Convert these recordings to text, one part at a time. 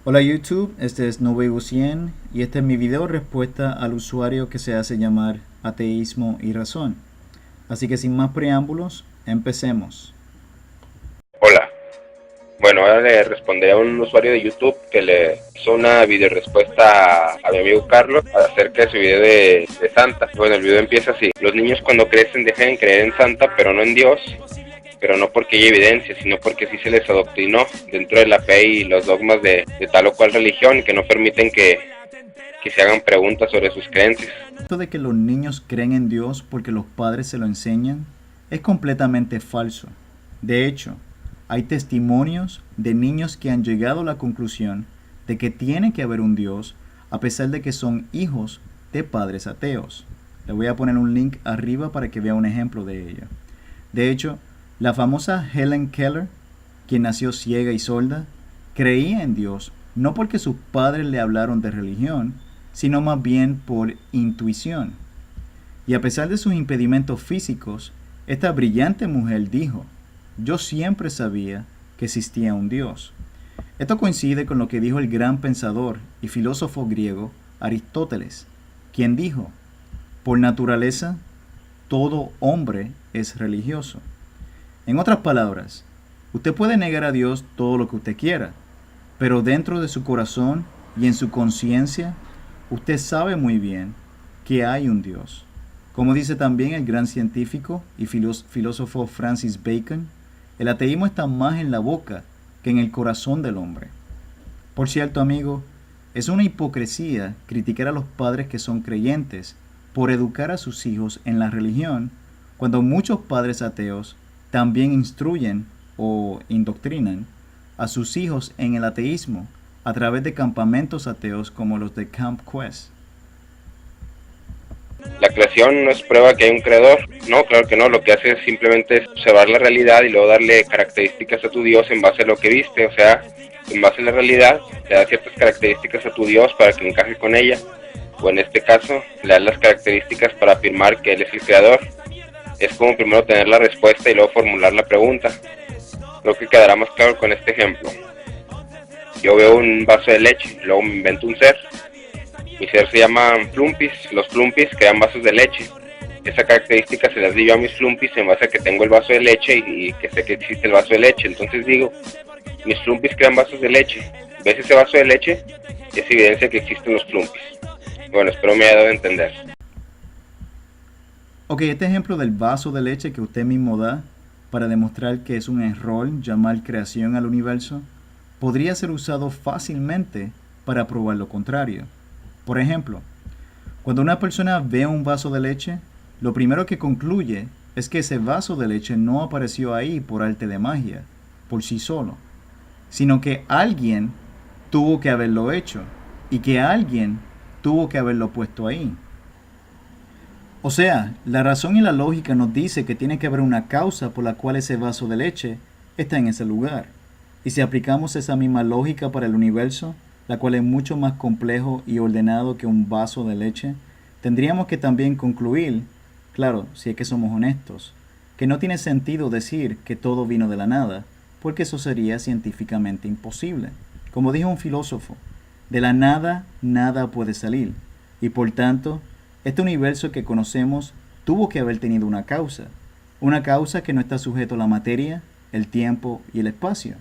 Hola YouTube, este es Novego100 y este es mi video respuesta al usuario que se hace llamar Ateísmo y Razón. Así que sin más preámbulos, empecemos. Hola. Bueno, ahora le responderé a un usuario de YouTube que le hizo una video respuesta a mi amigo Carlos acerca de su video de Santa. Bueno, el video empieza así. Los niños cuando crecen dejan de creer en Santa, pero no en Dios, pero no porque haya evidencia, sino porque sí se les adoctrinó dentro de la fe y los dogmas de tal o cual religión que no permiten que se hagan preguntas sobre sus creencias. Esto de que los niños creen en Dios porque los padres se lo enseñan es completamente falso. De hecho, hay testimonios de niños que han llegado a la conclusión de que tiene que haber un Dios a pesar de que son hijos de padres ateos. Le voy a poner un link arriba para que vea un ejemplo de ello. De hecho, la famosa Helen Keller, quien nació ciega y sorda, creía en Dios no porque sus padres le hablaron de religión, sino más bien por intuición. Y a pesar de sus impedimentos físicos, esta brillante mujer dijo: "Yo siempre sabía que existía un Dios". Esto coincide con lo que dijo el gran pensador y filósofo griego Aristóteles, quien dijo: "Por naturaleza, todo hombre es religioso". En otras palabras, usted puede negar a Dios todo lo que usted quiera, pero dentro de su corazón y en su conciencia, usted sabe muy bien que hay un Dios. Como dice también el gran científico y filósofo Francis Bacon, el ateísmo está más en la boca que en el corazón del hombre. Por cierto, amigo, es una hipocresía criticar a los padres que son creyentes por educar a sus hijos en la religión, cuando muchos padres ateos también instruyen o indoctrinan a sus hijos en el ateísmo a través de campamentos ateos como los de Camp Quest. La creación no es prueba que hay un creador. No, claro que no. Lo que hace es simplemente observar la realidad y luego darle características a tu Dios en base a lo que viste. O sea, en base a la realidad, le das ciertas características a tu Dios para que encaje con ella. O en este caso, le das las características para afirmar que Él es el creador. Es como primero tener la respuesta y luego formular la pregunta. Creo que quedará más claro con este ejemplo. Yo veo un vaso de leche, luego me invento un ser. Mi ser se llaman plumpis. Los plumpis crean vasos de leche. Esa característica se las di yo a mis plumpis en base a que tengo el vaso de leche y que sé que existe el vaso de leche. Entonces digo, mis plumpis crean vasos de leche. ¿Ves ese vaso de leche? Es evidencia que existen los plumpis. Bueno, espero me haya dado a entender. Ok, este ejemplo del vaso de leche que usted mismo da para demostrar que es un error llamar creación al universo podría ser usado fácilmente para probar lo contrario. Por ejemplo, cuando una persona ve un vaso de leche, lo primero que concluye es que ese vaso de leche no apareció ahí por arte de magia, por sí solo, sino que alguien tuvo que haberlo hecho y que alguien tuvo que haberlo puesto ahí. O sea, la razón y la lógica nos dice que tiene que haber una causa por la cual ese vaso de leche está en ese lugar. Y si aplicamos esa misma lógica para el universo, la cual es mucho más complejo y ordenado que un vaso de leche, tendríamos que también concluir, claro, si es que somos honestos, que no tiene sentido decir que todo vino de la nada, porque eso sería científicamente imposible. Como dijo un filósofo, de la nada nada puede salir, y por tanto, este universo que conocemos tuvo que haber tenido una causa que no está sujeto a la materia, el tiempo y el espacio.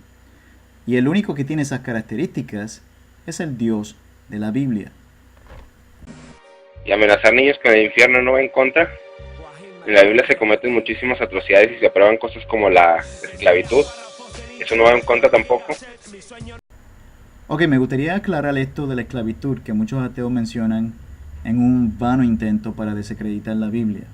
Y el único que tiene esas características es el Dios de la Biblia. Y amenazar niños con el infierno no va en contra. En la Biblia se cometen muchísimas atrocidades y se aprueban cosas como la esclavitud. Eso no va en contra tampoco. Ok, me gustaría aclarar esto de la esclavitud que muchos ateos mencionan en un vano intento para desacreditar la Biblia.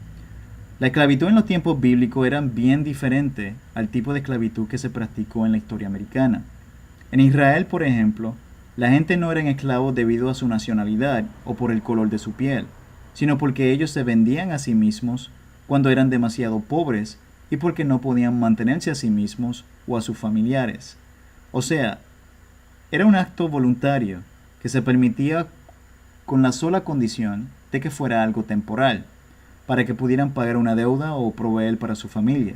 La esclavitud en los tiempos bíblicos era bien diferente al tipo de esclavitud que se practicó en la historia americana. En Israel, por ejemplo, la gente no eran esclavos debido a su nacionalidad o por el color de su piel, sino porque ellos se vendían a sí mismos cuando eran demasiado pobres y porque no podían mantenerse a sí mismos o a sus familiares. O sea, era un acto voluntario que se permitía con la sola condición de que fuera algo temporal, para que pudieran pagar una deuda o proveer para su familia.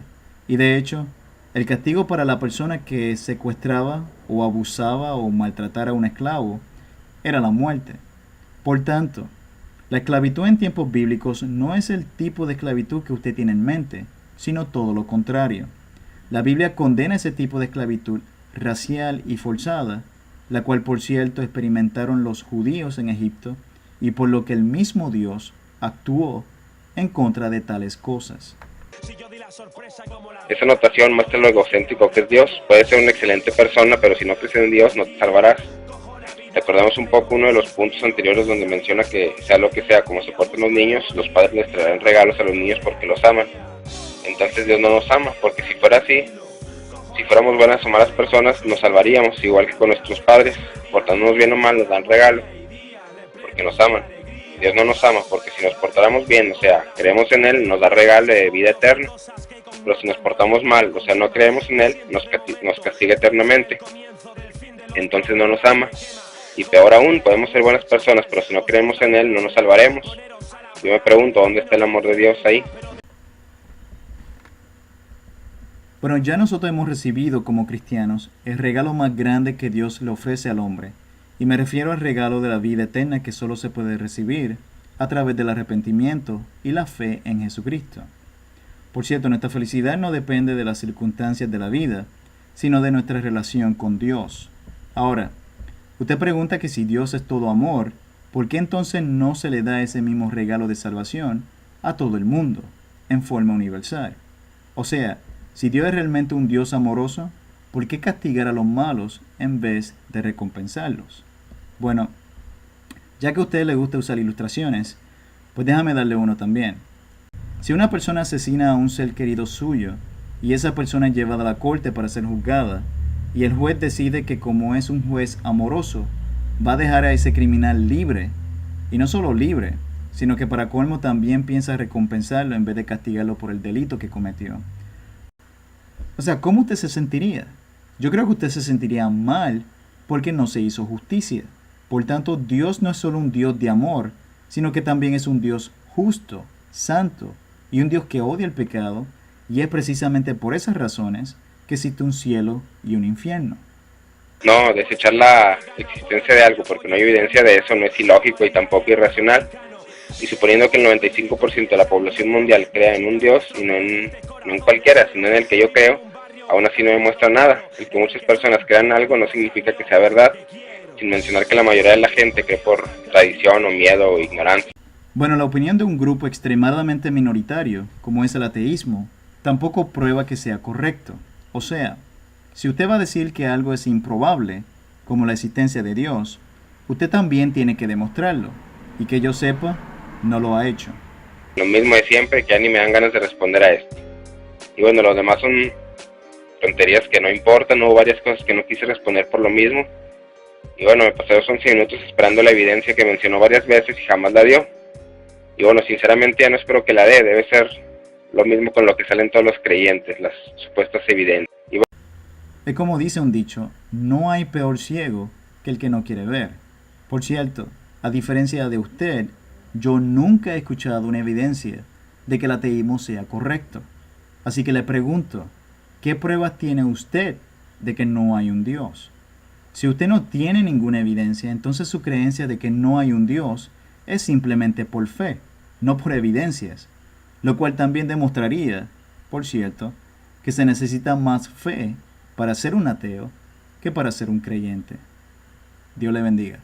Y de hecho, El castigo para la persona que secuestraba o abusaba o maltratara a un esclavo era la muerte. Por tanto, la esclavitud en tiempos bíblicos no es el tipo de esclavitud que usted tiene en mente, sino todo lo contrario. La Biblia condena ese tipo de esclavitud racial y forzada, la cual por cierto experimentaron los judíos en Egipto, y por lo que el mismo Dios actuó en contra de tales cosas. Esa notación muestra lo egocéntrico que es Dios. Puedes ser una excelente persona, pero si no crees en Dios no te salvarás. Recordamos un poco uno de los puntos anteriores donde menciona que sea lo que sea, como se porten los niños, los padres les traerán regalos a los niños porque los aman. Entonces Dios no nos ama, porque si fuera así, si fuéramos buenas o malas personas, nos salvaríamos, igual que con nuestros padres, portándonos bien o mal, nos dan regalo, porque nos aman. Dios no nos ama, porque si nos portáramos bien, o sea, creemos en Él, nos da regalo de vida eterna. Pero si nos portamos mal, o sea, no creemos en Él, nos castiga eternamente. Entonces no nos ama. Y peor aún, podemos ser buenas personas, pero si no creemos en Él, no nos salvaremos. Yo me pregunto, ¿dónde está el amor de Dios ahí? Bueno, ya nosotros hemos recibido como cristianos el regalo más grande que Dios le ofrece al hombre, y me refiero al regalo de la vida eterna que solo se puede recibir a través del arrepentimiento y la fe en Jesucristo. Por cierto, nuestra felicidad no depende de las circunstancias de la vida, sino de nuestra relación con Dios. Ahora, usted pregunta que si Dios es todo amor, ¿por qué entonces no se le da ese mismo regalo de salvación a todo el mundo, en forma universal? O sea, si Dios es realmente un Dios amoroso, ¿por qué castigar a los malos en vez de recompensarlos? Bueno, ya que a usted le gusta usar ilustraciones, pues déjame darle uno también. Si una persona asesina a un ser querido suyo, y esa persona es llevada a la corte para ser juzgada, y el juez decide que como es un juez amoroso, va a dejar a ese criminal libre, y no solo libre, sino que para colmo también piensa recompensarlo en vez de castigarlo por el delito que cometió. O sea, ¿cómo usted se sentiría? Yo creo que usted se sentiría mal porque no se hizo justicia. Por tanto, Dios no es solo un Dios de amor, sino que también es un Dios justo, santo, y un Dios que odia el pecado, y es precisamente por esas razones que existe un cielo y un infierno. No, desechar la existencia de algo porque no hay evidencia de eso no es ilógico y tampoco irracional. Y suponiendo que el 95% de la población mundial crea en un Dios y no en cualquiera, sino en el que yo creo, aún así no demuestra nada. El que muchas personas crean algo no significa que sea verdad, sin mencionar que la mayoría de la gente cree por tradición o miedo o ignorancia. Bueno, la opinión de un grupo extremadamente minoritario, como es el ateísmo, tampoco prueba que sea correcto. O sea, si usted va a decir que algo es improbable, como la existencia de Dios, usted también tiene que demostrarlo, y que yo sepa, no lo ha hecho. Lo mismo de siempre, que ya ni me dan ganas de responder a esto. Y bueno, los demás son tonterías que no importan, hubo varias cosas que no quise responder por lo mismo. Y bueno, me pasé los 11 minutos esperando la evidencia que mencionó varias veces y jamás la dio. Y bueno, sinceramente ya no espero que la dé, debe ser lo mismo con lo que salen todos los creyentes, las supuestas evidencias. Y bueno, Es como dice un dicho, no hay peor ciego que el que no quiere ver. Por cierto, a diferencia de usted, yo nunca he escuchado una evidencia de que el ateísmo sea correcto. Así que le pregunto, ¿qué pruebas tiene usted de que no hay un Dios? Si usted no tiene ninguna evidencia, entonces su creencia de que no hay un Dios es simplemente por fe, no por evidencias, lo cual también demostraría, por cierto, que se necesita más fe para ser un ateo que para ser un creyente. Dios le bendiga.